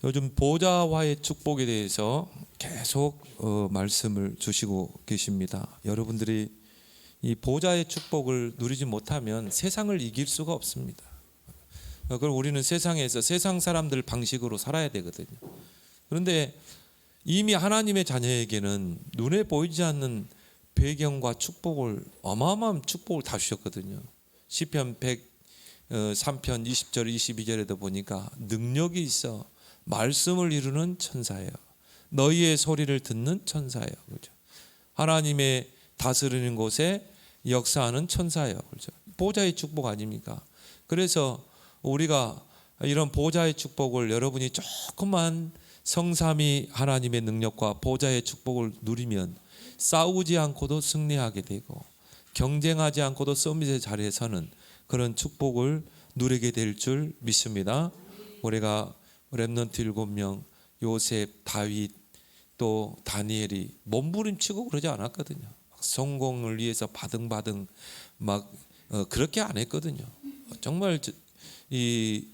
요즘 보좌와의 축복에 대해서 계속 말씀을 주시고 계십니다. 여러분들이 이 보좌의 축복을 누리지 못하면 세상을 이길 수가 없습니다. 그걸 우리는 세상에서 세상 사람들 방식으로 살아야 되거든요. 그런데 이미 하나님의 자녀에게는 눈에 보이지 않는 배경과 축복을, 어마어마한 축복을 다 주셨거든요. 시편 103편 20절 22절에도 보니까 능력이 있어 말씀을 이루는 천사예요. 너희의 소리를 듣는 천사예요. 그렇죠? 하나님의 다스리는 곳에 역사하는 천사예요. 그렇죠? 보좌의 축복 아닙니까? 그래서 우리가 이런 보좌의 축복을 여러분이 조금만 성삼위 하나님의 능력과 보좌의 축복을 누리면 싸우지 않고도 승리하게 되고 경쟁하지 않고도 서밋의 자리에 서는 그런 축복을 누리게 될 줄 믿습니다. 우리가 렘넌트 7명, 요셉, 다윗, 또 다니엘이 몸부림치고 그러지 않았거든요. 성공을 위해서 바등바등 막 그렇게 안 했거든요. 정말 이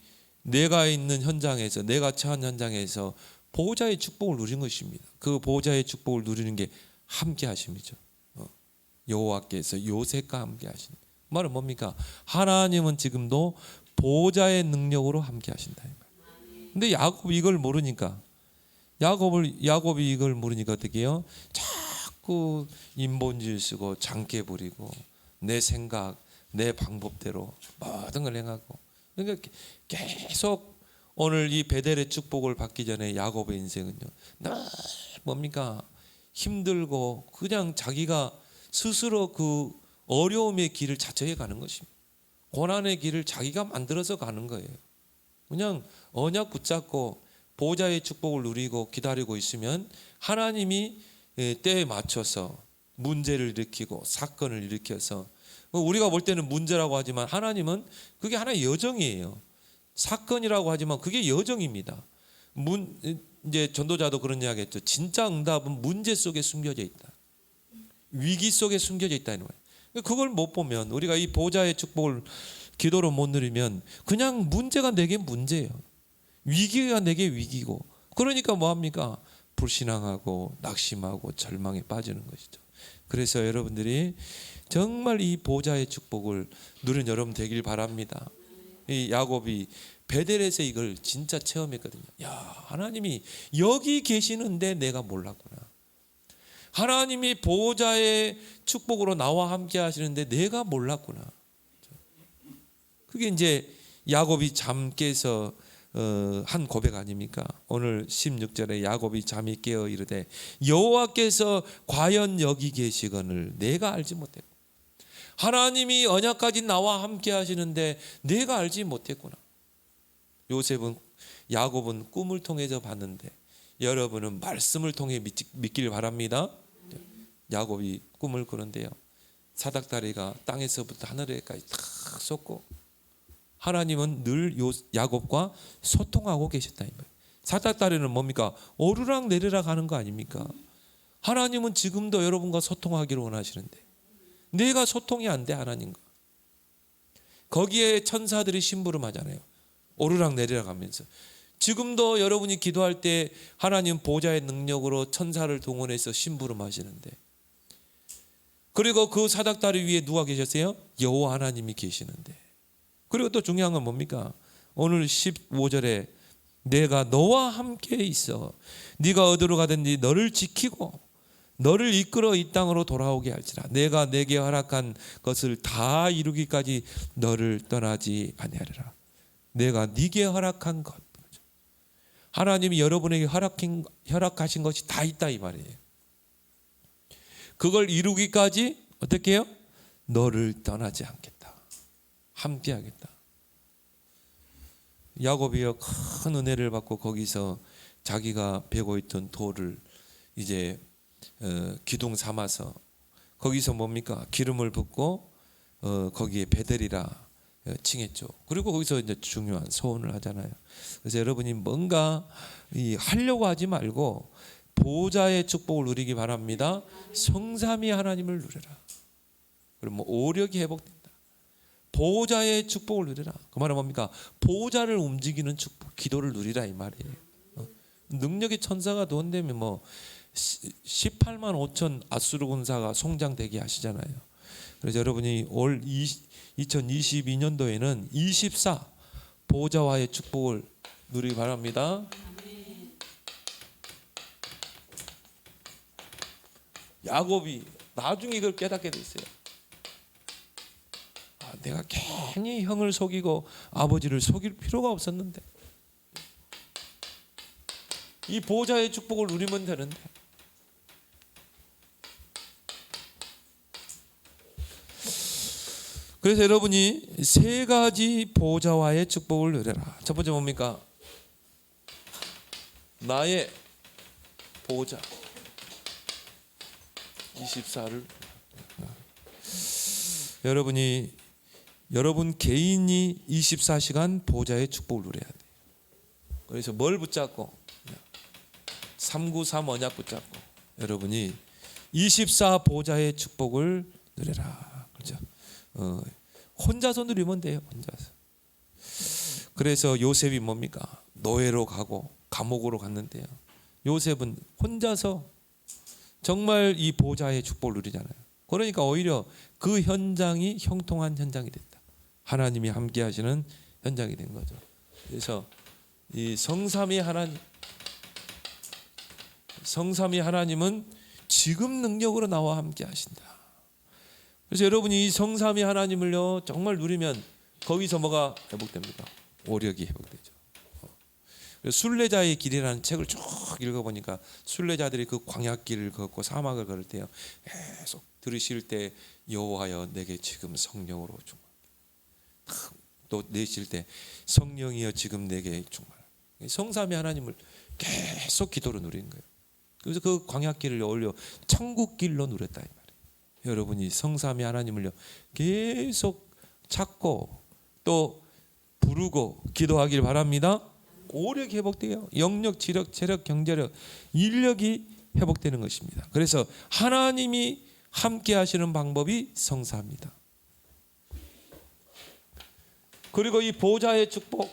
내가 있는 현장에서, 내가 처한 현장에서 보호자의 축복을 누린 것입니다. 그 보호자의 축복을 누리는 게 함께 하심이죠. 여호와께서 요셉과 함께 하신 말은 뭡니까? 하나님은 지금도 보호자의 능력으로 함께 하신다. 근데 야곱이 이걸 모르니까, 야곱이 이걸 모르니까 어떻게 해요? 자꾸 인본주의 쓰고 장깨 부리고 내 생각, 내 방법대로 모든 걸 행하고. 그러니까 계속 오늘 이 베델의 축복을 받기 전에 야곱의 인생은요, 늘 뭡니까? 힘들고 그냥 자기가 스스로 그 어려움의 길을 자처해 가는 것입니다. 고난의 길을 자기가 만들어서 가는 거예요. 그냥 언약 붙잡고 보호자의 축복을 누리고 기다리고 있으면 하나님이 때에 맞춰서 문제를 일으키고 사건을 일으켜서, 우리가 볼 때는 문제라고 하지만 하나님은 그게 하나의 여정이에요. 사건이라고 하지만 그게 여정입니다. 이제 전도자도 그런 이야기 했죠. 진짜 응답은 문제 속에 숨겨져 있다. 위기 속에 숨겨져 있다는 거예요. 그걸 못 보면, 우리가 이 보호자의 축복을 기도로 못 누리면 그냥 문제가 내게 문제예요. 위기가 내게 위기고, 그러니까 뭐합니까? 불신앙하고 낙심하고 절망에 빠지는 것이죠. 그래서 여러분들이 정말 이 보호자의 축복을 누린 여러분 되길 바랍니다. 이 야곱이 베델에서 이걸 진짜 체험했거든요. 야, 하나님이 여기 계시는데 내가 몰랐구나. 하나님이 보호자의 축복으로 나와 함께 하시는데 내가 몰랐구나. 그게 이제 야곱이 잠 깨서 한 고백 아닙니까? 오늘 16절에 야곱이 잠이 깨어 이르되 여호와께서 과연 여기 계시거늘 내가 알지 못했고, 하나님이 언약까지 나와 함께 하시는데 내가 알지 못했구나. 야곱은 꿈을 통해서 봤는데 여러분은 말씀을 통해 믿길 바랍니다. 야곱이 꿈을 꾸는데요, 사닥다리가 땅에서부터 하늘에까지 탁 솟고 하나님은 늘 야곱과 소통하고 계셨다. 사닥다리는 뭡니까? 오르락 내리락 하는 거 아닙니까? 하나님은 지금도 여러분과 소통하기를 원하시는데 내가 소통이 안 돼, 하나님과. 거기에 천사들이 심부름하잖아요. 오르락 내리락 하면서. 지금도 여러분이 기도할 때 하나님 보호자의 능력으로 천사를 동원해서 심부름하시는데, 그리고 그 사닥다리 위에 누가 계셨어요? 여호와 하나님이 계시는데. 그리고 또 중요한 건 뭡니까? 오늘 15절에 내가 너와 함께 있어 네가 어디로 가든지 너를 지키고 너를 이끌어 이 땅으로 돌아오게 할지라. 내가 내게 허락한 것을 다 이루기까지 너를 떠나지 아니하리라. 내가 네게 허락한 것, 하나님이 여러분에게 허락하신 것이 다 있다 이 말이에요. 그걸 이루기까지 어떻게 해요? 너를 떠나지 않겠다, 함께 하겠다. 야곱이요, 큰 은혜를 받고 거기서 자기가 베고 있던 돌을 이제 기둥 삼아서 거기서 뭡니까? 기름을 붓고 거기에 베델이라 칭했죠. 그리고 거기서 이제 중요한 소원을 하잖아요. 그래서 여러분이 뭔가 하려고 하지 말고 보호자의 축복을 누리기 바랍니다. 성삼위 하나님을 누려라. 그럼 오력이 회복된다. 보호자의 축복을 누리라. 그 말은 뭡니까? 보호자를 움직이는 축복, 기도를 누리라 이 말이에요. 능력의 천사가 도원되면 뭐 18만 5천 아수르 군사가 송장되게 하시잖아요. 그래서 여러분이 올 2022년도에는 24 보좌와의 축복을 누리기 바랍니다. 야곱이 나중에 이걸 깨닫게 됐어요. 내가 괜히 형을 속이고 아버지를 속일 필요가 없었는데 이 보좌의 축복을 누리면 되는데. 그래서 여러분이 세 가지 보좌와의 축복을 누려라. 첫 번째 뭡니까? 나의 보좌 24를 여러분 개인이 24시간 보좌의 축복을 누려야 돼. 그래서 뭘 붙잡고 393 언약 붙잡고 여러분이 24 보좌의 축복을 누려라. 그렇죠? 혼자서 누리면 돼요. 혼자서. 그래서 요셉이 뭡니까? 노예로 가고 감옥으로 갔는데요. 요셉은 혼자서 정말 이 보좌의 축복을 누리잖아요. 그러니까 오히려 그 현장이 형통한 현장이 됐다. 하나님이 함께 하시는 현장이 된 거죠. 그래서 이 성삼위 하나님은 지금 능력으로 나와 함께 하신다. 그래서 여러분이 이 성삼위 하나님을요 정말 누리면 거기서 뭐가 회복됩니까? 오력이 회복되죠. 순례자의 길이라는 책을 쭉 읽어보니까 순례자들이 그 광야길을 걷고 사막을 걸을 때요 계속 들으실 때 여호와여 내게 지금 성령으로 충만. 또 내쉴 때 성령이여 지금 내게 충만. 성삼위 하나님을 계속 기도로 누린 거예요. 그래서 그 광야길을 올려 천국길로 누렸다 이 말이에요. 여러분이 성삼위 하나님을요 계속 찾고 또 부르고 기도하길 바랍니다. 오력이 회복돼요. 영력, 지력, 체력, 경제력, 인력이 회복되는 것입니다. 그래서 하나님이 함께 하시는 방법이 성사입니다. 그리고 이 보좌의 축복,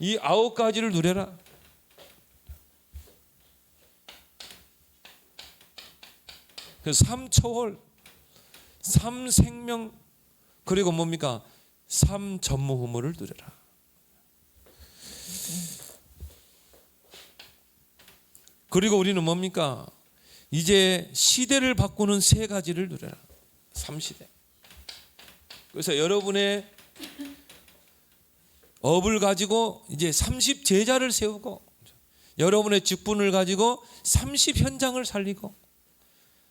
이 9가지를 누려라. 그 3초월, 3생명, 그리고 뭡니까? 3전무후무를 누려라. 그리고 우리는 뭡니까? 이제 시대를 바꾸는 3가지를 누려라. 3시대. 그래서 여러분의 업을 가지고 이제 30제자를 세우고 여러분의 직분을 가지고 30현장을 살리고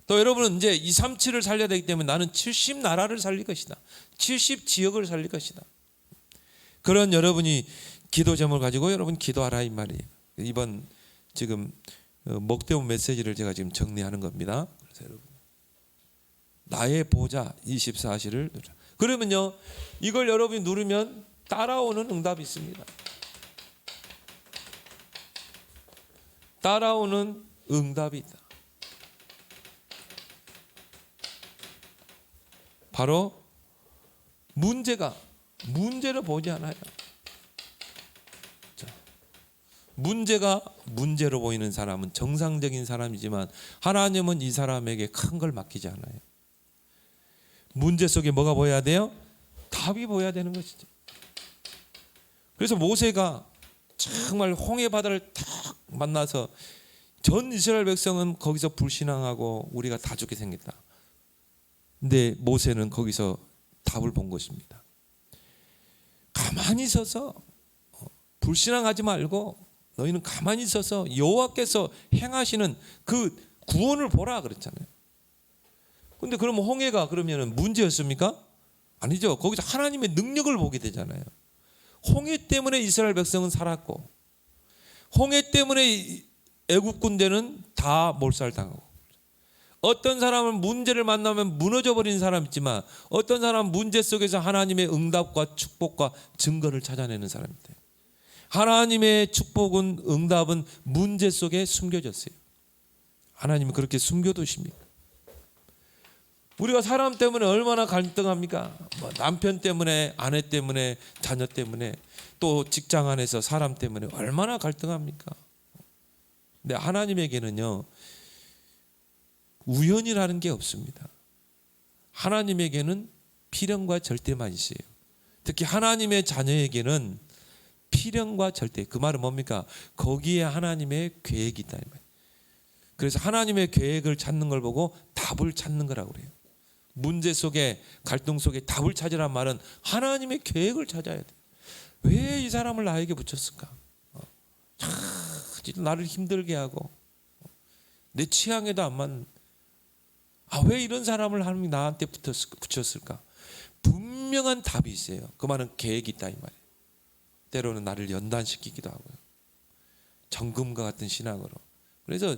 또 여러분은 이제 237을 살려야 되기 때문에 나는 70나라를 살릴 것이다. 70지역을 살릴 것이다. 그런 여러분이 기도 제목을 가지고 여러분 기도하라 이 말이에요. 이번 지금 목대원 메시지를 제가 지금 정리하는 겁니다. 그래서 여러분 나의 보좌 24시를 누려. 그러면요 이걸 여러분이 누르면 따라오는 응답이 있습니다. 따라오는 응답이 있다. 바로 문제를 보지 않아요. 자, 문제가 문제로 보이는 사람은 정상적인 사람이지만 하나님은 이 사람에게 큰 걸 맡기지 않아요. 문제 속에 뭐가 보여야 돼요? 답이 보여야 되는 것이죠. 그래서 모세가 정말 홍해 바다를 탁 만나서 전 이스라엘 백성은 거기서 불신앙하고 우리가 다 죽게 생겼다. 근데 모세는 거기서 답을 본 것입니다. 가만히 서서 불신앙하지 말고 너희는 가만히 서서 여호와께서 행하시는 그 구원을 보라 그랬잖아요. 근데 그러면 홍해가 그러면 문제였습니까? 아니죠. 거기서 하나님의 능력을 보게 되잖아요. 홍해 때문에 이스라엘 백성은 살았고 홍해 때문에 애굽 군대는 다 몰살당하고 어떤 사람은 문제를 만나면 무너져 버리는 사람 있지만 어떤 사람은 문제 속에서 하나님의 응답과 축복과 증거를 찾아내는 사람입니다. 하나님의 축복은 응답은 문제 속에 숨겨졌어요. 하나님은 그렇게 숨겨두십니다. 우리가 사람 때문에 얼마나 갈등합니까? 뭐 남편 때문에, 아내 때문에, 자녀 때문에, 또 직장 안에서 사람 때문에 얼마나 갈등합니까? 근데 하나님에게는요, 우연이라는 게 없습니다. 하나님에게는 필연과 절대만 있어요. 특히 하나님의 자녀에게는 필연과 절대, 그 말은 뭡니까? 거기에 하나님의 계획이 있다. 그래서 하나님의 계획을 찾는 걸 보고 답을 찾는 거라고 그래요. 문제 속에, 갈등 속에 답을 찾으란 말은 하나님의 계획을 찾아야 돼. 왜 이 사람을 나에게 붙였을까? 나를 힘들게 하고 내 취향에도 안 맞는, 왜 이런 사람을 하나님이 나한테 붙였을까? 분명한 답이 있어요. 그 말은 계획이 있다 이 말이에요. 때로는 나를 연단시키기도 하고요. 정금과 같은 신앙으로. 그래서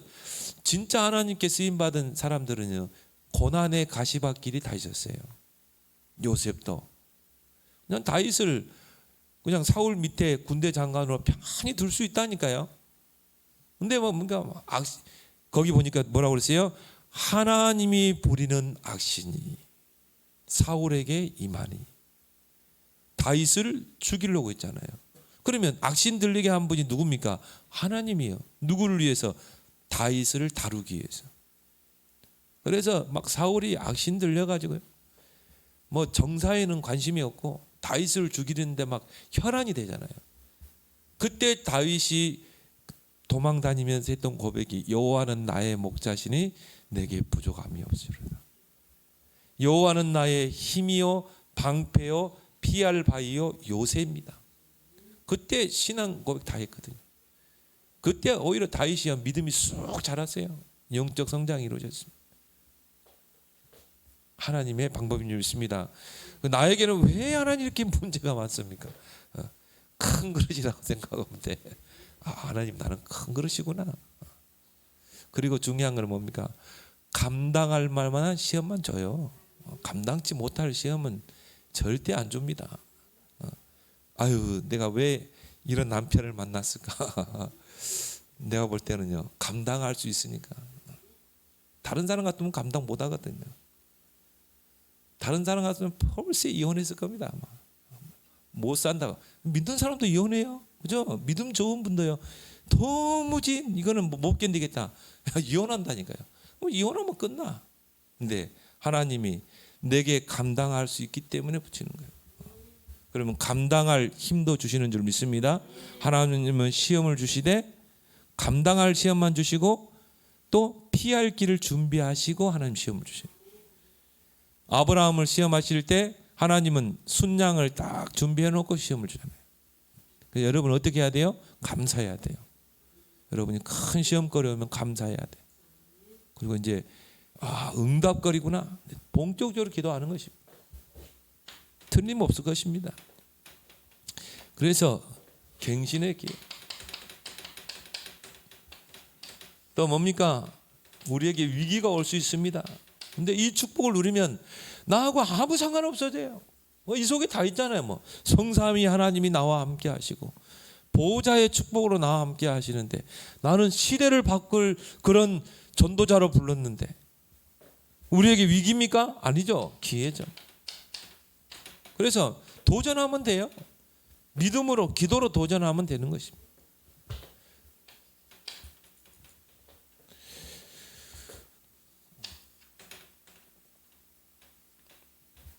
진짜 하나님께 쓰임받은 사람들은요, 고난의 가시밭길이 다 있었어요. 요셉도 그냥 다윗을 그냥 사울 밑에 군대 장관으로 편히 둘 수 있다니까요. 근데 뭔가 거기 보니까 뭐라고 그랬어요? 하나님이 부리는 악신이 사울에게 임하니. 다윗을 죽이려고 했잖아요. 그러면 악신 들리게 한 분이 누굽니까? 하나님이요. 누구를 위해서? 다윗을 다루기 위해서. 그래서 막 사울이 악신 들려가지고요, 뭐 정사에는 관심이 없고 다윗을 죽이는데 막 혈안이 되잖아요. 그때 다윗이 도망 다니면서 했던 고백이 여호와는 나의 목자시니 내게 부족함이 없으리라. 여호와는 나의 힘이요 방패요 피할 바위요 요새입니다. 그때 신앙 고백 다 했거든요. 그때 오히려 다윗이 믿음이 쑥 자랐어요. 영적 성장이 이루어졌습니다. 하나님의 방법인 줄 믿습니다. 나에게는 왜 하나님 이렇게 문제가 많습니까? 큰 그릇이라고 생각하면 돼. 하나님 나는 큰 그릇이구나. 그리고 중요한 건 뭡니까? 감당할 만한 시험만 줘요. 감당치 못할 시험은 절대 안 줍니다. 아유, 내가 왜 이런 남편을 만났을까? 내가 볼 때는요, 감당할 수 있으니까. 다른 사람 같으면 감당 못 하거든요. 다른 사람 같으면 벌써 이혼했을 겁니다. 아마. 못 산다고. 믿는 사람도 이혼해요. 그죠? 믿음 좋은 분도요, 도무지 이거는 못 견디겠다, 이혼한다니까요. 이혼하면 끝나. 근데 하나님이 내게 감당할 수 있기 때문에 붙이는 거예요. 그러면 감당할 힘도 주시는 줄 믿습니다. 하나님은 시험을 주시되 감당할 시험만 주시고 또 피할 길을 준비하시고 하나님 시험을 주셔요. 아브라함을 시험하실 때 하나님은 순양을 딱 준비해 놓고 시험을 주잖아요. 그래서 여러분 어떻게 해야 돼요? 감사해야 돼요. 여러분이 큰 시험거리 오면 감사해야 돼요. 그리고 이제 응답거리구나, 본격적으로 기도하는 것입니다. 틀림없을 것입니다. 그래서 갱신의 기회. 또 뭡니까? 우리에게 위기가 올 수 있습니다. 근데 이 축복을 누리면 나하고 아무 상관없어져요. 이 속에 다 있잖아요. 성삼위 하나님이 나와 함께 하시고 보호자의 축복으로 나와 함께 하시는데, 나는 시대를 바꿀 그런 전도자로 불렀는데 우리에게 위기입니까? 아니죠. 기회죠. 그래서 도전하면 돼요. 믿음으로, 기도로 도전하면 되는 것입니다.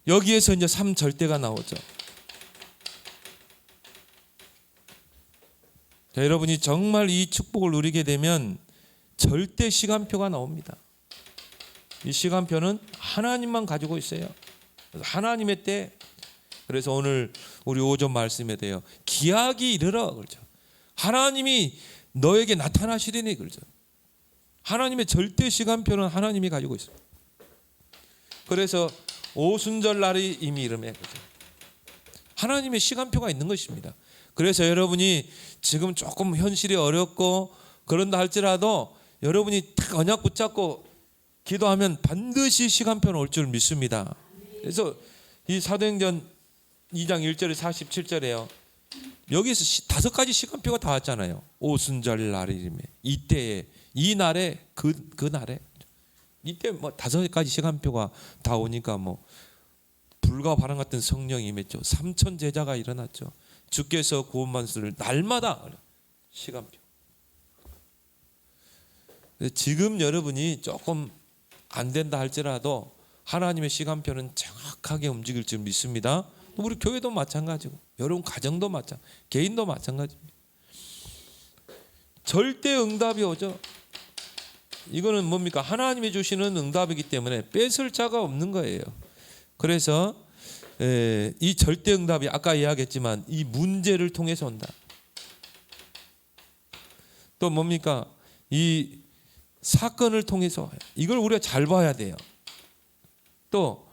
여기에서 이제 3절대가 나오죠. 자, 여러분이 정말 이 축복을 누리게 되면 절대 시간표가 나옵니다. 이 시간표는 하나님만 가지고 있어요. 하나님의 때. 그래서 오늘 우리 오전 말씀에 대해 기약이 이르러 그러죠. 하나님이 너에게 나타나시리니 그러죠. 하나님의 절대 시간표는 하나님이 가지고 있습니다. 그래서 오순절 날이 이미 이르매 그러죠. 하나님의 시간표가 있는 것입니다. 그래서 여러분이 지금 조금 현실이 어렵고 그런다 할지라도 여러분이 딱 언약 붙잡고 기도하면 반드시 시간표는 올 줄 믿습니다. 그래서 이 사도행전 2장 1절에 47절에요. 여기서 5가지 시간표가 다 왔잖아요. 오순절 날이름에, 이때에, 이 날에, 그 날에. 이때 뭐 5가지 시간표가 다 오니까 뭐 불과 바람 같은 성령이 임했죠. 3천 제자가 일어났죠. 주께서 구원 만수를 날마다 시간표. 지금 여러분이 조금 안 된다 할지라도 하나님의 시간표는 정확하게 움직일 줄 믿습니다. 우리 교회도 마찬가지고 여러분 가정도 마찬가지, 개인도 마찬가지입니다. 절대 응답이 오죠. 이거는 뭡니까? 하나님이 주시는 응답이기 때문에 뺏을 자가 없는 거예요. 그래서 이 절대 응답이 아까 이야기했지만 이 문제를 통해서 온다. 또 뭡니까? 이 사건을 통해서 와요. 이걸 우리가 잘 봐야 돼요. 또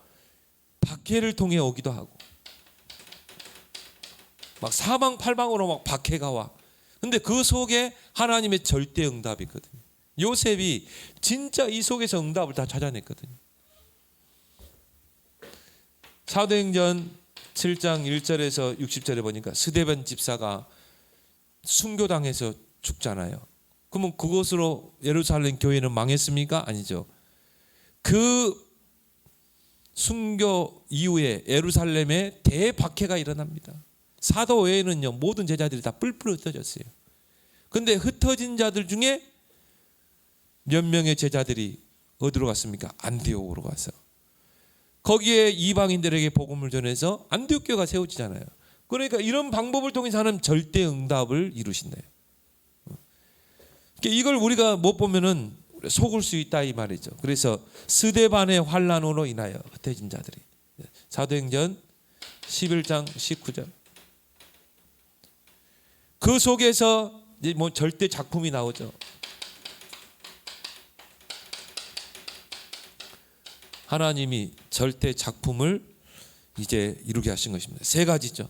박해를 통해 오기도 하고 막 사방팔방으로 막 박해가 와. 근데 그 속에 하나님의 절대 응답이 있거든요. 요셉이 진짜 이 속에서 응답을 다 찾아냈거든요. 사도행전 7장 1절에서 60절에 보니까 스데반 집사가 순교당해서 죽잖아요. 그러면 그곳으로 예루살렘 교회는 망했습니까? 아니죠. 그 순교 이후에 예루살렘에 대박해가 일어납니다. 사도 외에는요 모든 제자들이 다 뿔뿔 흩어졌어요. 근데 흩어진 자들 중에 몇 명의 제자들이 어디로 갔습니까? 안디옥으로 가서 거기에 이방인들에게 복음을 전해서 안디옥 교회가 세워지잖아요. 그러니까 이런 방법을 통해서 하는 절대 응답을 이루신대요. 이걸 우리가 못 보면은 속을 수 있다 이 말이죠. 그래서 스데반의 환난으로 인하여 흩어진 자들이 사도행전 11장 19절 그 속에서 이제 뭐 절대 작품이 나오죠. 하나님이 절대 작품을 이제 이루게 하신 것입니다. 3가지죠.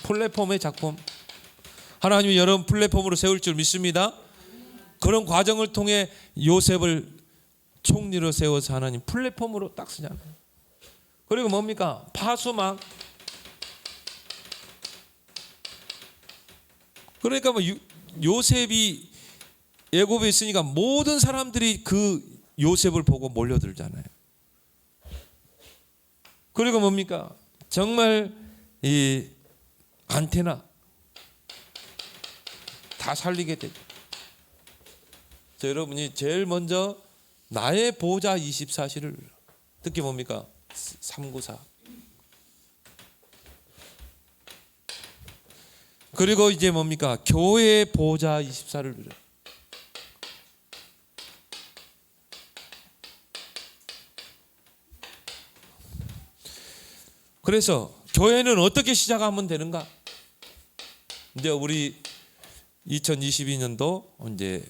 플랫폼의 작품. 하나님이 여러분 플랫폼으로 세울 줄 믿습니다. 그런 과정을 통해 요셉을 총리로 세워서 하나님 플랫폼으로 딱 쓰잖아요. 그리고 뭡니까? 파수막. 그러니까 뭐 요셉이 애굽에 있으니까 모든 사람들이 그 요셉을 보고 몰려들잖아요. 그리고 뭡니까? 정말 이 안테나 다 살리게 되죠. 여러분이 제일 먼저 나의 보호자 24시를 특히 뭡니까? 394. 그리고 이제 뭡니까? 교회의 보호자 24를 누려. 그래서 교회는 어떻게 시작하면 되는가? 이제 우리 2022년도 이제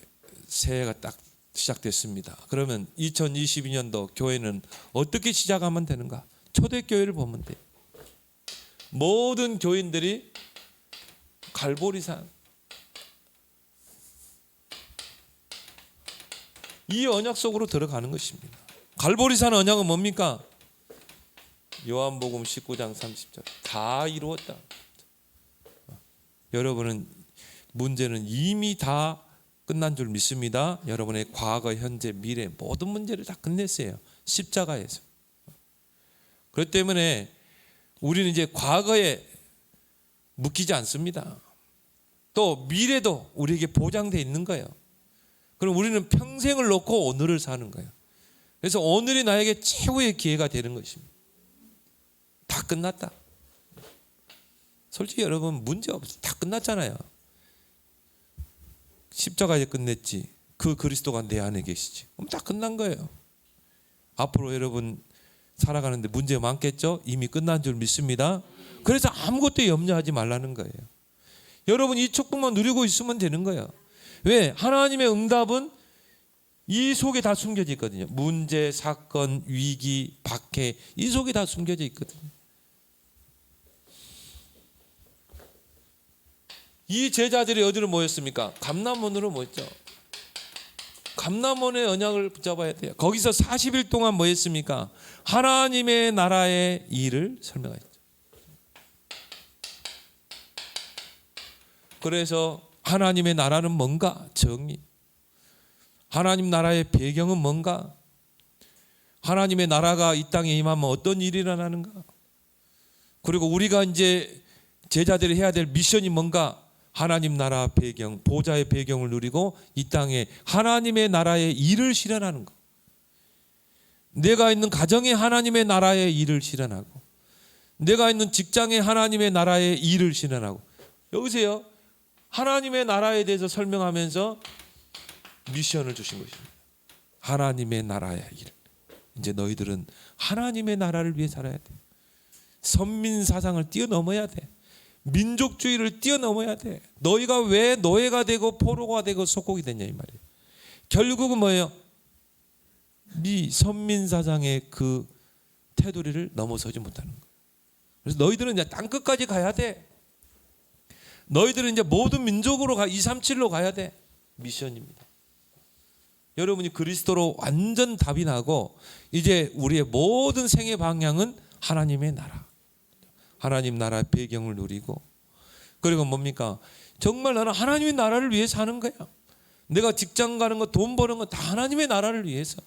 새해가 딱 시작됐습니다. 그러면 2022년도 교회는 어떻게 시작하면 되는가? 초대교회를 보면 돼요. 모든 교인들이 갈보리산 이 언약 속으로 들어가는 것입니다. 갈보리산 언약은 뭡니까? 요한복음 19장 30절 다 이루었다. 여러분은 문제는 이미 다 끝난 줄 믿습니다. 여러분의 과거, 현재, 미래 모든 문제를 다 끝냈어요. 십자가에서. 그렇기 때문에 우리는 이제 과거에 묶이지 않습니다. 또 미래도 우리에게 보장되어 있는 거예요. 그럼 우리는 평생을 놓고 오늘을 사는 거예요. 그래서 오늘이 나에게 최후의 기회가 되는 것입니다. 다 끝났다. 솔직히 여러분 문제 없어. 다 끝났잖아요. 십자가에 끝냈지. 그 그리스도가 내 안에 계시지. 그럼 다 끝난 거예요. 앞으로 여러분 살아가는데 문제 많겠죠? 이미 끝난 줄 믿습니다. 그래서 아무것도 염려하지 말라는 거예요. 여러분 이 축복만 누리고 있으면 되는 거예요. 왜? 하나님의 응답은 이 속에 다 숨겨져 있거든요. 문제, 사건, 위기, 박해 이 속에 다 숨겨져 있거든요. 이 제자들이 어디로 모였습니까? 감람원으로 모였죠. 감람원의 언약을 붙잡아야 돼요. 거기서 40일 동안 뭐 했습니까? 하나님의 나라의 일을 설명했죠. 그래서 하나님의 나라는 뭔가? 정의. 하나님 나라의 배경은 뭔가? 하나님의 나라가 이 땅에 임하면 어떤 일이 일어나는가? 그리고 우리가 이제 제자들이 해야 될 미션이 뭔가? 하나님 나라 배경, 보좌의 배경을 누리고 이 땅에 하나님의 나라의 일을 실현하는 것. 내가 있는 가정에 하나님의 나라의 일을 실현하고, 내가 있는 직장에 하나님의 나라의 일을 실현하고. 여기서요, 하나님의 나라에 대해서 설명하면서 미션을 주신 것입니다. 하나님의 나라의 일. 이제 너희들은 하나님의 나라를 위해 살아야 돼. 선민 사상을 뛰어넘어야 돼. 민족주의를 뛰어넘어야 돼. 너희가 왜 노예가 되고 포로가 되고 속국이 됐냐 이 말이에요. 결국은 뭐예요? 네 선민 사상의 그 테두리를 넘어서지 못하는 거예요. 그래서 너희들은 이제 땅 끝까지 가야 돼. 너희들은 이제 모든 민족으로 237로 가야 돼. 미션입니다. 여러분이 그리스도로 완전 답이 나고 이제 우리의 모든 생의 방향은 하나님의 나라. 하나님 나라 배경을 누리고, 그리고 뭡니까? 정말 나는 하나님의 나라를 위해 사는 거야. 내가 직장 가는 거, 돈 버는 거 다 하나님의 나라를 위해서.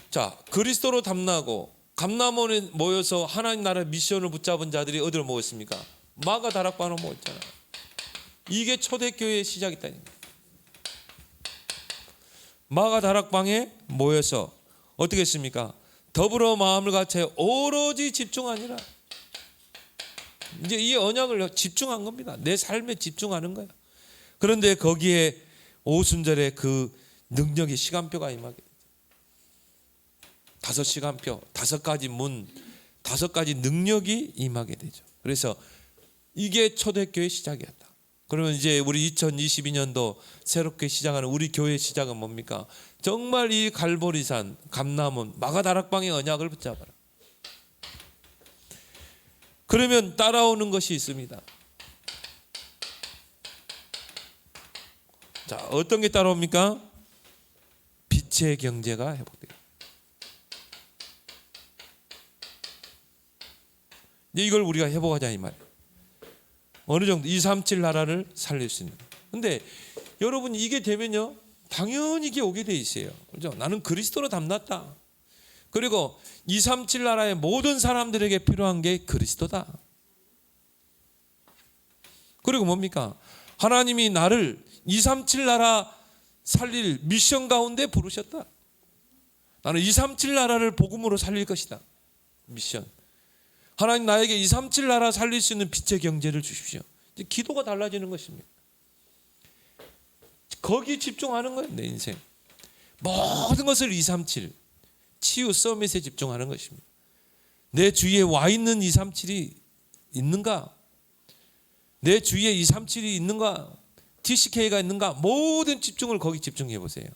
자, 그리스도로 담나고 감람원에 모여서 하나님 나라의 미션을 붙잡은 자들이 어디로 모였습니까? 마가 다락방으로 모였잖아. 이게 초대교회의 시작이다니까. 마가 다락방에 모여서 어떻게 했습니까? 더불어 마음을 같이 오로지 집중하니라. 이제 이 언약을 집중한 겁니다. 내 삶에 집중하는 거야. 그런데 거기에 오순절에 그 능력의 시간표가 임하게 되죠. 5시간표, 5가지 문, 5가지 능력이 임하게 되죠. 그래서 이게 초대교회 시작이었다. 그러면 이제 우리 2022년도 새롭게 시작하는 우리 교회 시작은 뭡니까? 정말 이 갈보리산, 감람원, 마가다락방의 언약을 붙잡아라. 그러면 따라오는 것이 있습니다. 자, 어떤 게 따라옵니까? 빛의 경제가 회복돼요. 이걸 우리가 회복하자 이 말이에요. 어느 정도 237 나라를 살릴 수 있는. 근데 여러분 이게 되면요, 당연히 이게 오게 돼 있어요. 그렇죠? 나는 그리스도로 담났다. 그리고 237 나라의 모든 사람들에게 필요한 게 그리스도다. 그리고 뭡니까? 하나님이 나를 237 나라 살릴 미션 가운데 부르셨다. 나는 237 나라를 복음으로 살릴 것이다. 미션. 하나님 나에게 237 나라 살릴 수 있는 빛의 경제를 주십시오. 이제 기도가 달라지는 것입니다. 거기에 집중하는 거예요. 내 인생 모든 것을 237 치유 서밋에 집중하는 것입니다. 내 주위에 와 있는 237이 있는가? 내 주위에 237이 있는가? TCK가 있는가? 모든 집중을 거기 집중해 보세요.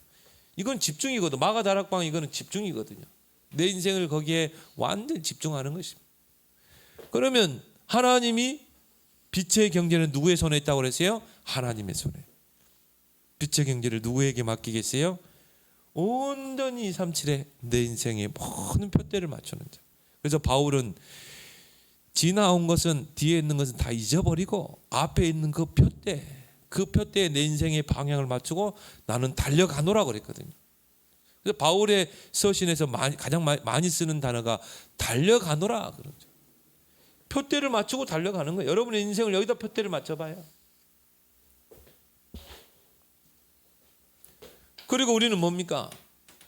이건 집중이거든. 마가다락방 이거는 집중이거든요. 내 인생을 거기에 완전히 집중하는 것입니다. 그러면 하나님이 빛의 경제는 누구의 손에 있다고 그랬어요? 하나님의 손에. 빛의 경제를 누구에게 맡기겠어요? 온전히 237에 내 인생의 모든 표대를 맞추는 자. 그래서 바울은 지나온 것은, 뒤에 있는 것은 다 잊어버리고 앞에 있는 그 표대에 내 인생의 방향을 맞추고 나는 달려가노라 그랬거든요. 그래서 바울의 서신에서 가장 많이 쓰는 단어가 달려가노라 그러죠. 표대를 맞추고 달려가는 거예요. 여러분의 인생을 여기다 표대를 맞춰봐요. 그리고 우리는 뭡니까?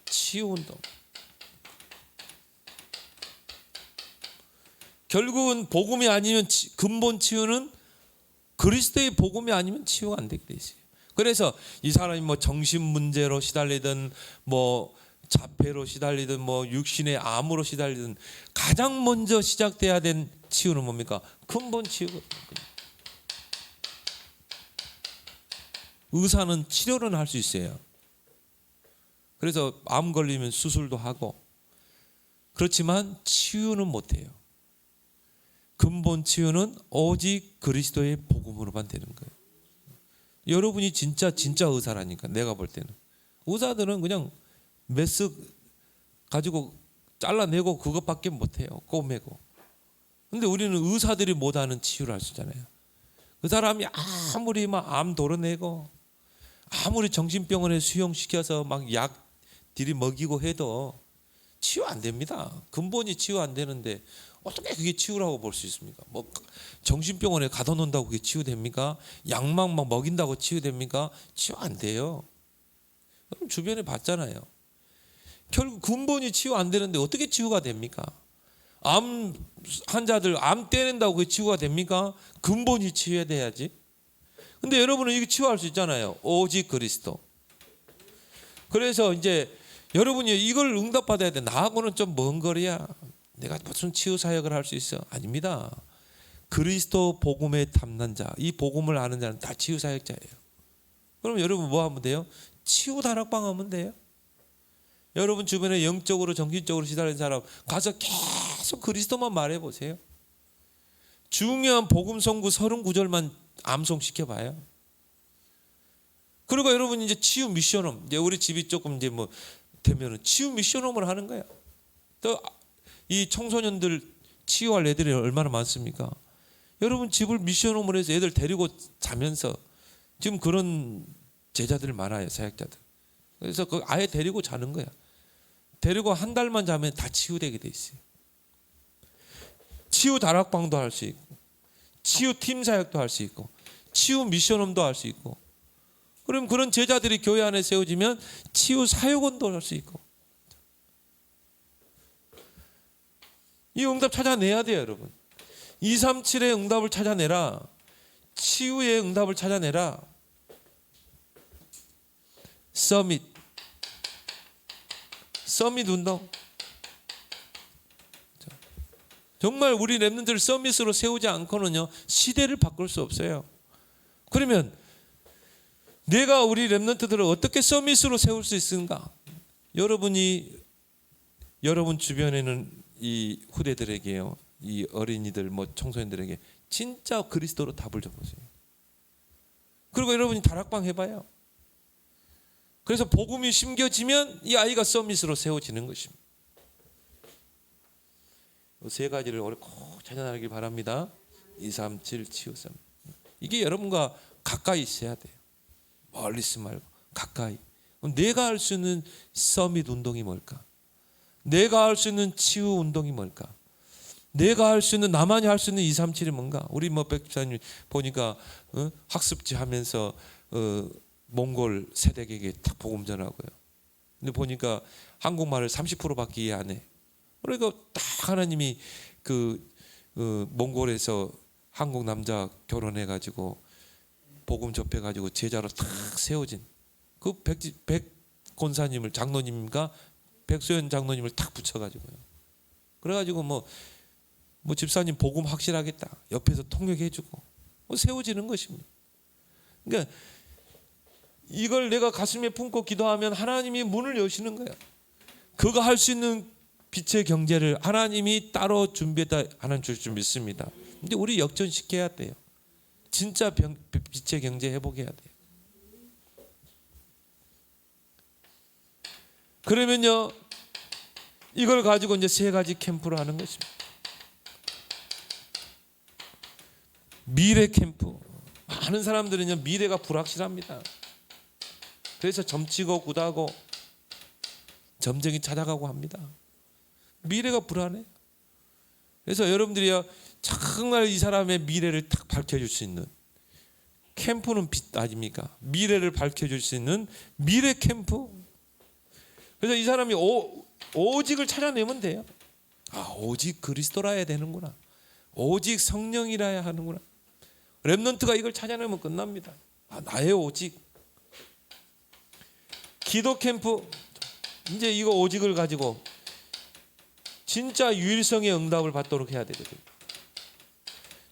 치유운동. 결국은 복음이 아니면 근본 치유는 그리스도의 복음이 아니면 치유가 안 되게 돼 있어요. 그래서 이 사람이 뭐 정신 문제로 시달리든 뭐 자폐로 시달리든 뭐 육신의 암으로 시달리든 가장 먼저 시작돼야 된 치유는 뭡니까? 근본 치유거든요. 의사는 치료는 할 수 있어요. 그래서 암 걸리면 수술도 하고, 그렇지만 치유는 못해요. 근본 치유는 오직 그리스도의 복음으로만 되는 거예요. 여러분이 진짜 의사라니까. 내가 볼 때는 의사들은 그냥 메스 가지고 잘라내고 그것밖에 못해요. 꼬매고. 근데 우리는 의사들이 못하는 치유를 할 수 있잖아요. 그 사람이 아무리 막 암 도려내고 아무리 정신병원에 수용시켜서 막 약 들이먹이고 해도 치유 안 됩니다. 근본이 치유 안 되는데 어떻게 그게 치유라고 볼 수 있습니까? 뭐 정신병원에 가둬놓는다고 그게 치유됩니까? 약만 막 먹인다고 치유됩니까? 치유 안 돼요. 그럼 주변에 봤잖아요. 결국 근본이 치유 안 되는데 어떻게 치유가 됩니까? 암 환자들 암 떼낸다고 그게 치유가 됩니까? 근본이 치유돼야지. 근데 여러분은 이게 치유할 수 있잖아요. 오직 그리스도. 그래서 이제 여러분이 이걸 응답받아야 돼. 나하고는 좀 먼 거리야. 내가 무슨 치유 사역을 할 수 있어? 아닙니다. 그리스도 복음의 탐난자, 이 복음을 아는 자는 다 치유 사역자예요. 그럼 여러분 뭐 하면 돼요? 치유 다락방 하면 돼요. 여러분 주변에 영적으로 정신적으로 시달리는 사람 가서 계속 그리스도만 말해 보세요. 중요한 복음 선구 39절만 암송시켜 봐요. 그리고 여러분 이제 치유 미션홈, 이제 우리 집이 조금 이제 뭐 되면은 치유 미션홈을 하는 거야. 또 이 청소년들 치유할 애들이 얼마나 많습니까? 여러분 집을 미션홈을 해서 애들 데리고 자면서 지금 그런 제자들 많아요, 사역자들. 그래서 그 아예 데리고 자는 거야. 데리고 한 달만 자면 다 치유되게 돼 있어요. 치유 다락방도 할 수 있고, 치유 팀 사역도 할 수 있고, 치유 미션홈도 할 수 있고. 그럼 그런 제자들이 교회 안에 세워지면 치유 사역원도 할 수 있고. 이 응답 찾아내야 돼요, 여러분. 237의 응답을 찾아내라. 치유의 응답을 찾아내라. 서밋 운동. 정말 우리 렘넌트를 서밋으로 세우지 않고는요 시대를 바꿀 수 없어요. 그러면 내가 우리 렘넌트들을 어떻게 서밋으로 세울 수 있는가? 여러분이 여러분 주변에는 이 후대들에게요, 이 어린이들 뭐 청소년들에게 진짜 그리스도로 답을 줘보세요. 그리고 여러분이 다락방 해봐요. 그래서 복음이 심겨지면 이 아이가 서밋으로 세워지는 것입니다. 세 가지를 오늘 꼭 찾아나가길 바랍니다. 237 치유섬. 이게 여러분과 가까이 있어야 돼요. 멀리 있지 말고 가까이. 그럼 내가 할 수 있는 서밋 운동이 뭘까? 내가 할 수 있는 치유 운동이 뭘까? 내가 할 수 있는, 나만이 할 수 있는 237이 뭔가? 우리 뭐 백사님 보니까 학습지 하면서 몽골 세대에게 딱 복음 전하고요. 근데 보니까 한국말을 30%밖에 이해 안 해. 그러니까 딱 하나님이 몽골에서 한국 남자 결혼해가지고 복음 접해가지고 제자로 딱 세워진 그 백권사님을 장로님과 백소연 장로님을 딱 붙여가지고요. 그래가지고 뭐 집사님 복음 확실하겠다. 옆에서 통역해주고 세워지는 것입니다. 그러니까 이걸 내가 가슴에 품고 기도하면 하나님이 문을 여시는 거예요. 그거 할 수 있는 빛의 경제를 하나님이 따로 준비했다 하나님 줄 줄 믿습니다. 근데 우리 역전시켜야 돼요. 진짜 빛의 경제 회복해야 돼요. 그러면요 이걸 가지고 이제 세 가지 캠프를 하는 것입니다. 미래 캠프. 많은 사람들은요 미래가 불확실합니다. 그래서 점치고 굳하고 점쟁이 찾아가고 합니다. 미래가 불안해. 그래서 여러분들이요 정말 이 사람의 미래를 딱 밝혀줄 수 있는 캠프는 빛 아닙니까? 미래를 밝혀줄 수 있는 미래 캠프. 그래서 이 사람이 오직을 찾아내면 돼요. 오직 그리스도라야 되는구나. 오직 성령이라야 하는구나. 렘넌트가 이걸 찾아내면 끝납니다. 나의 오직. 기도 캠프. 이제 이거 오직을 가지고 진짜 유일성의 응답을 받도록 해야 되거든요.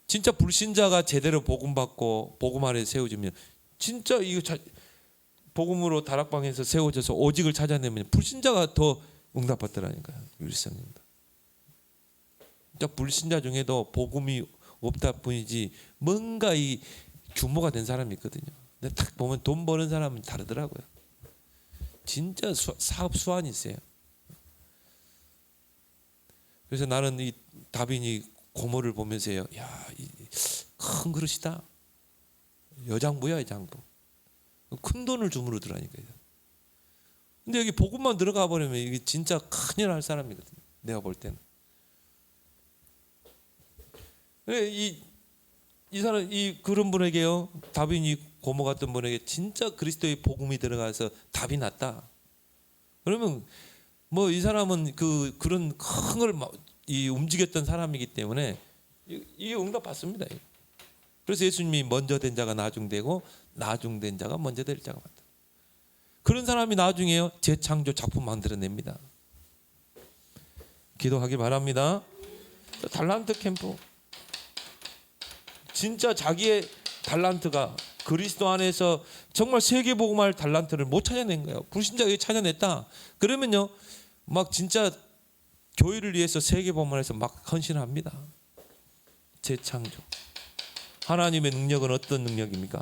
진짜 불신자가 제대로 복음 받고 복음 안에 세워지면 진짜 이거 복음으로 다락방에서 세워져서 오직을 찾아내면 불신자가 더 응답받더라니까요. 유일성 응답. 진짜 불신자 중에도 복음이 없다 뿐이지 뭔가 이 규모가 된 사람이 있거든요. 근데 딱 보면 돈 버는 사람은 다르더라고요. 진짜 사업 수완이 있어요. 그래서 나는 이 다빈이 고모를 보면서요, 야, 큰 그릇이다. 여장부야, 여장부. 큰 돈을 주무르 들어가니까요. 근데 여기 복음만 들어가 버리면 이게 진짜 큰일 날 사람이거든요. 내가 볼 때는. 이 사람, 그런 분에게요, 다빈이 고모 같은 분에게 진짜 그리스도의 복음이 들어가서 답이 났다. 그러면 뭐 이 사람은 그런 큰 걸 움직였던 사람이기 때문에 이게 응답 받습니다. 그래서 예수님이 먼저 된 자가 나중되고 나중된 자가 먼저 될 자가 많다. 그런 사람이 나중에요 재창조 작품 만들어냅니다. 기도하기 바랍니다. 달란트 캠프, 진짜 자기의 달란트가 그리스도 안에서 정말 세계복음할 달란트를 못 찾아낸 거예요. 불신자에게 찾아냈다. 그러면요 막 진짜 교회를 위해서 세계복음에서 막 헌신합니다. 재창조. 하나님의 능력은 어떤 능력입니까?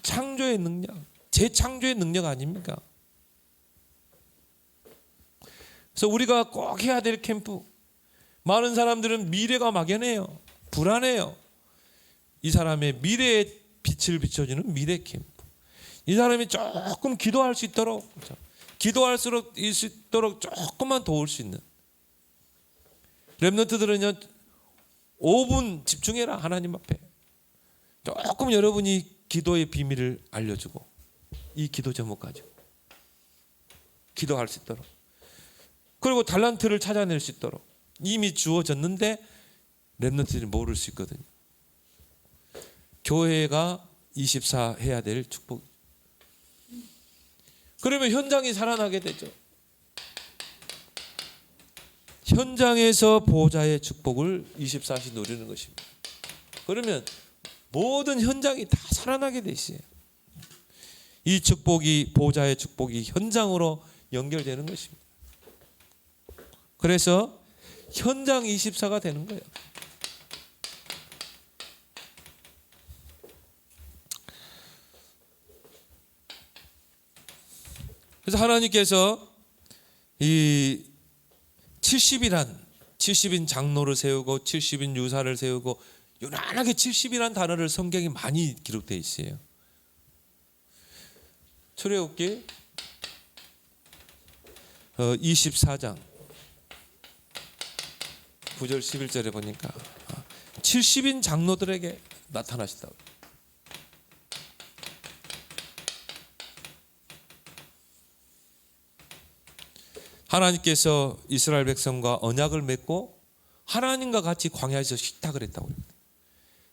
창조의 능력, 재창조의 능력 아닙니까? 그래서 우리가 꼭 해야 될 캠프. 많은 사람들은 미래가 막연해요. 불안해요. 이 사람의 미래의 빛을 비춰주는 미래 캠프. 이 사람이 조금 기도할 수 있도록, 기도할수록 있도록 조금만 도울 수 있는 렘넌트들은요 5분 집중해라. 하나님 앞에 조금 여러분이 기도의 비밀을 알려주고 이 기도 제목 가지고 기도할 수 있도록, 그리고 달란트를 찾아낼 수 있도록 이미 주어졌는데 렘넌트들이 모를 수 있거든요. 교회가 24 해야 될 축복. 그러면 현장이 살아나게 되죠. 현장에서 보호자의 축복을 24시 누리는 것입니다. 그러면 모든 현장이 다 살아나게 돼 있어요. 이 축복이, 보호자의 축복이 현장으로 연결되는 것입니다. 그래서 현장 24가 되는 거예요. 그래서 하나님께서 이 70인 장로를 세우고 70인 유사를 세우고 요란하게 70이라는 단어를 성경에 많이 기록되어 있어요. 출애굽기 24장 9절 11절에 보니까 70인 장로들에게 나타나시다고. 하나님께서 이스라엘 백성과 언약을 맺고 하나님과 같이 광야에서 식탁을 했다고 합니다.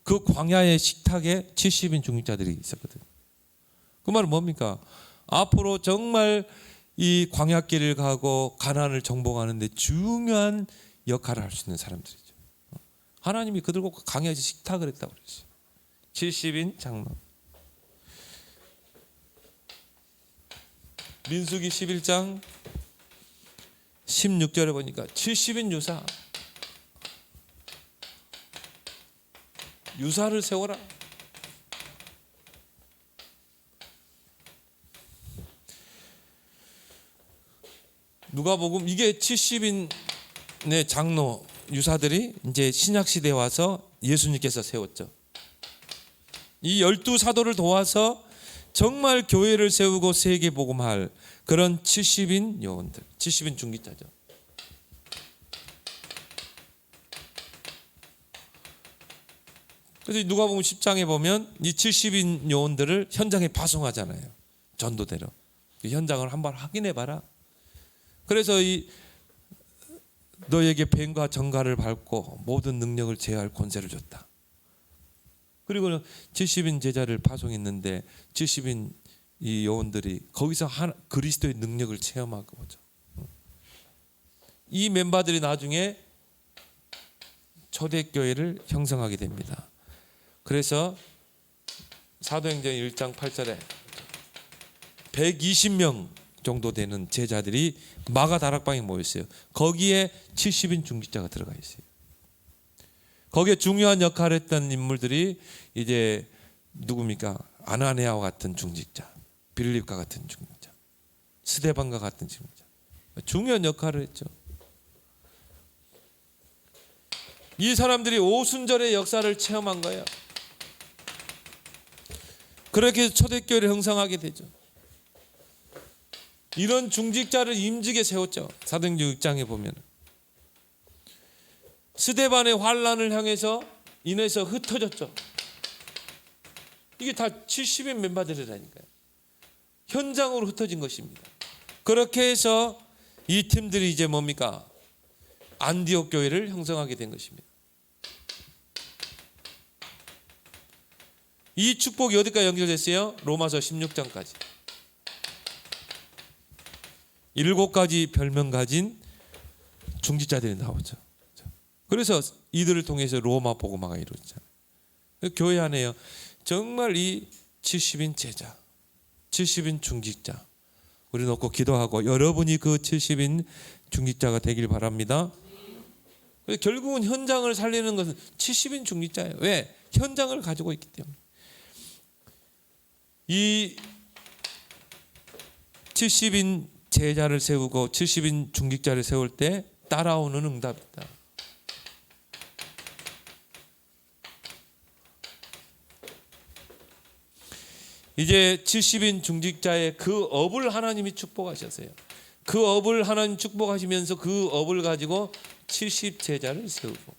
그 광야의 식탁에 70인 중직자들이 있었거든요. 그 말은 뭡니까? 앞으로 정말 이 광야길을 가고 가나안을 정복하는데 중요한 역할을 할 수 있는 사람들이죠. 하나님이 그들과 광야에서 식탁을 했다고 그랬어요. 70인 장로. 민수기 11장 16절에 보니까 70인 유사를 세워라. 누가복음, 이게 70인의 장로 유사들이 이제 신약 시대에 와서 예수님께서 세웠죠. 이 12사도를 도와서 정말 교회를 세우고 세계 복음할 그런 70인 요원들, 70인 중직자죠. 그래서 누가복음 10장에 보면 이 70인 요원들을 현장에 파송하잖아요. 전도대로. 그 현장을 한번 확인해 봐라. 그래서 이 너에게 뱀과 정갈을 밟고 모든 능력을 제어할 권세를 줬다. 그리고 70인 제자를 파송했는데 70인 이 요원들이 거기서 그리스도의 능력을 체험하고 오죠. 이 멤버들이 나중에 초대교회를 형성하게 됩니다. 그래서 사도행전 1장 8절에 120명 정도 되는 제자들이 마가 다락방에 모였어요. 거기에 70인 중직자가 들어가 있어요. 거기에 중요한 역할을 했던 인물들이 이제 누굽니까? 아나니아와 같은 중직자, 빌립과 같은 중직자, 스데반과 같은 중직자, 중요한 역할을 했죠. 이 사람들이 오순절의 역사를 체험한 거예요. 그렇게 해서 초대교회를 형성하게 되죠. 이런 중직자를 임직에 세웠죠. 사도행전 6장에 보면 스데반의 환란을 향해서 인해서 흩어졌죠. 이게 다 70인 멤버들이라니까요. 현장으로 흩어진 것입니다. 그렇게 해서 이 팀들이 이제 뭡니까? 안디옥 교회를 형성하게 된 것입니다. 이 축복이 어디까지 연결됐어요? 로마서 16장까지. 7가지 별명 가진 중직자들이 나오죠. 그래서 이들을 통해서 로마 복음화가 이루어지잖아요. 교회 안에요. 정말 이 70인 제자, 70인 중직자 우리 놓고 기도하고 여러분이 그 70인 중직자가 되길 바랍니다. 결국은 현장을 살리는 것은 70인 중직자예요. 왜? 현장을 가지고 있기 때문에. 이 70인 제자를 세우고 70인 중직자를 세울 때 따라오는 응답이다. 이제 70인 중직자의 그 업을 하나님이 축복하셨어요. 그 업을 하나님 축복하시면서 그 업을 가지고 70 제자를 세우고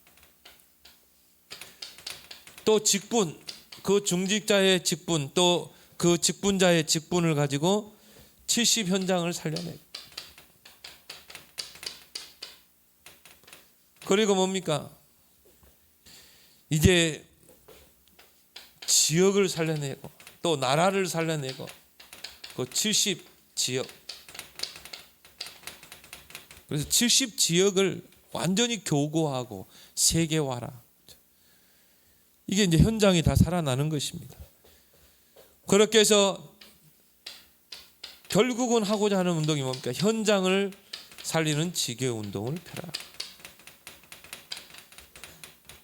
또 직분, 그 중직자의 직분 또 그 직분자의 직분을 가지고 70 현장을 살려내고 그리고 뭡니까? 이제 지역을 살려내고 또 나라를 살려내고 그 70 지역 그래서 70 지역을 완전히 교구하고 세계화라 이게 이제 현장이 다 살아나는 것입니다. 그렇게 해서 결국은 하고자 하는 운동이 뭡니까? 현장을 살리는 지교 운동을 펴라.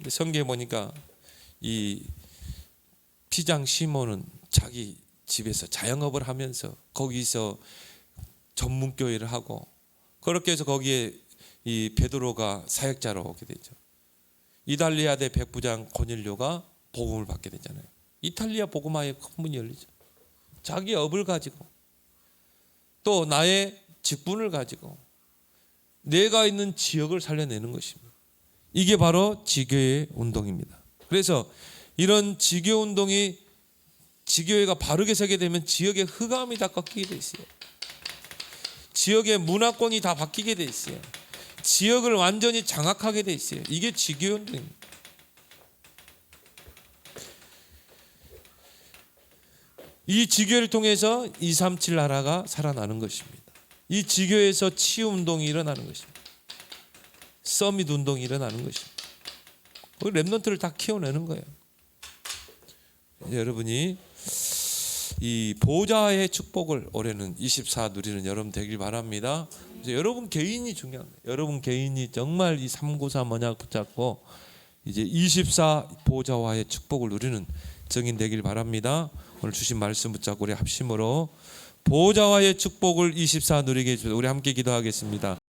성경에 보니까 이 피장 시몬은 자기 집에서 자영업을 하면서 거기서 전문교회를 하고 그렇게 해서 거기에 이 베드로가 사역자로 오게 되죠. 이달리아대 백부장 고넬료가 복음을 받게 되잖아요. 이탈리아 복음화의 큰 문이 열리죠. 자기 업을 가지고 또 나의 직분을 가지고 내가 있는 지역을 살려내는 것입니다. 이게 바로 지교의 운동입니다. 그래서 이런 지교 운동이 지교회가 바르게 서게 되면 지역의 흑암이 다 꺾이게 돼 있어요. 지역의 문화권이 다 바뀌게 돼 있어요. 지역을 완전히 장악하게 돼 있어요. 이게 지교 운동입니다. 이 지교를 통해서 237 나라가 살아나는 것입니다. 이 지교에서 치유 운동이 일어나는 것입니다. 서밋 운동이 일어나는 것입니다. 그 렘넌트를 다 키워내는 거예요. 여러분이 이 보좌의 축복을 올해는 24 누리는 여러분 되길 바랍니다. 여러분 개인이 중요합니다. 여러분 개인이 정말 이 394 언약 붙잡고 이제 24 보좌와의 축복을 누리는 증인 되길 바랍니다. 오늘 주신 말씀 붙잡고 우리 합심으로 보좌와의 축복을 24 누리게 해주세요. 우리 함께 기도하겠습니다.